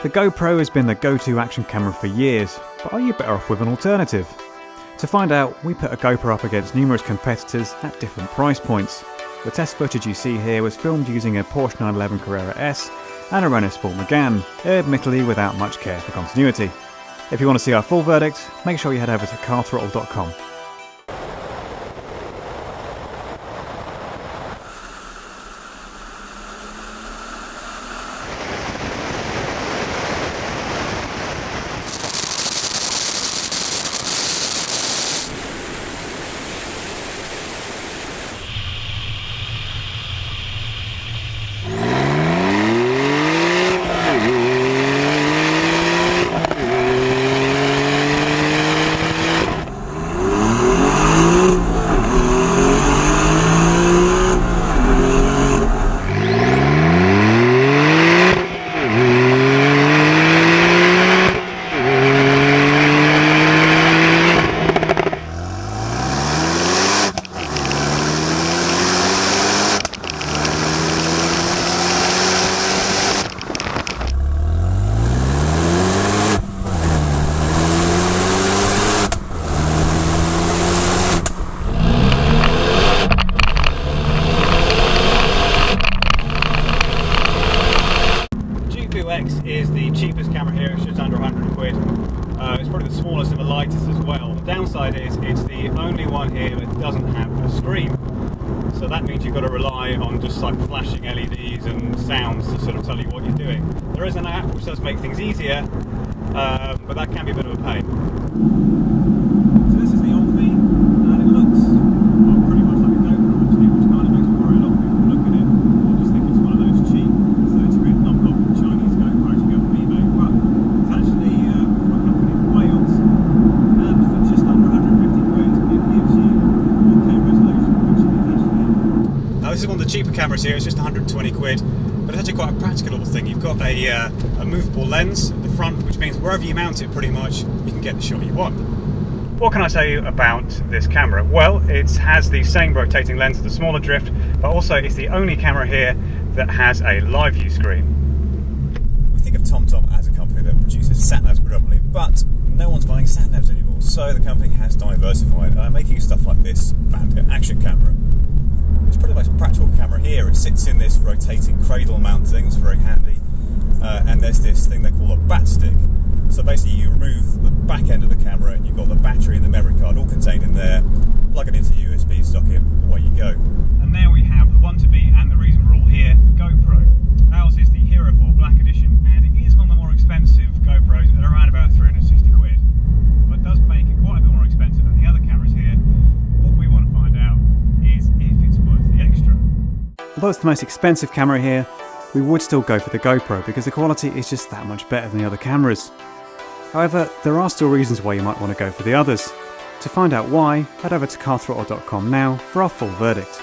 The GoPro has been the go-to action camera for years, but are you better off with an alternative? To find out, we put a GoPro up against numerous competitors at different price points. The test footage you see here was filmed using a Porsche 911 Carrera S and a Renault Sport Megane, admittedly without much care for continuity. If you want to see our full verdict, make sure you head over to carthrottle.com. JooVuu X is the cheapest camera here, it's just under 100 quid. It's probably the smallest and the lightest as well. The downside is it's the only one here that doesn't have a screen. So that means you've got to rely on just like flashing LEDs and sounds to sort of tell you what you're doing. There is an app which does make things easier, but that can be a bit of a pain. So this is the Olfi, and it looks pretty much like a GoPro actually, which kind of makes me worry. A lot of people look at it and just think it's one of those cheap 30-quid knockoff Chinese GoPros you get on eBay, but it's actually from a company in Wales, and for just under 150 quid it gives you 4K resolution, which is actually. Now this is one of the cheaper cameras here, it's just 120 quid, but it's actually quite a practical little thing. You've got a movable lens at the front, which means wherever you mount it pretty much, you can get the shot you want. What can I tell you about this camera? Well, it has the same rotating lens as the smaller drift, but also it's the only camera here that has a live view screen. We think of TomTom as a company that produces sat-navs predominantly, but no one's buying sat-navs anymore, so the company has diversified, making stuff like this Bandit action camera. It's probably the most practical camera here. It sits in this rotating cradle mount thing, it's very handy, and there's this thing they call a bat stick. So basically you remove the back end of the camera and you've got the battery and the memory card all contained in there, plug it into USB, stock it, away you go. And there we have the one to be and the reason we're all here, the GoPro. Ours is the Hero 4 Black Edition, and it is one of the more expensive GoPros at around about 360 quid. But it does make it quite a bit more expensive than the other cameras here. What we want to find out is if it's worth the extra. Although it's the most expensive camera here, we would still go for the GoPro because the quality is just that much better than the other cameras. However, there are still reasons why you might want to go for the others. To find out why, head over to carthrottle.com now for our full verdict.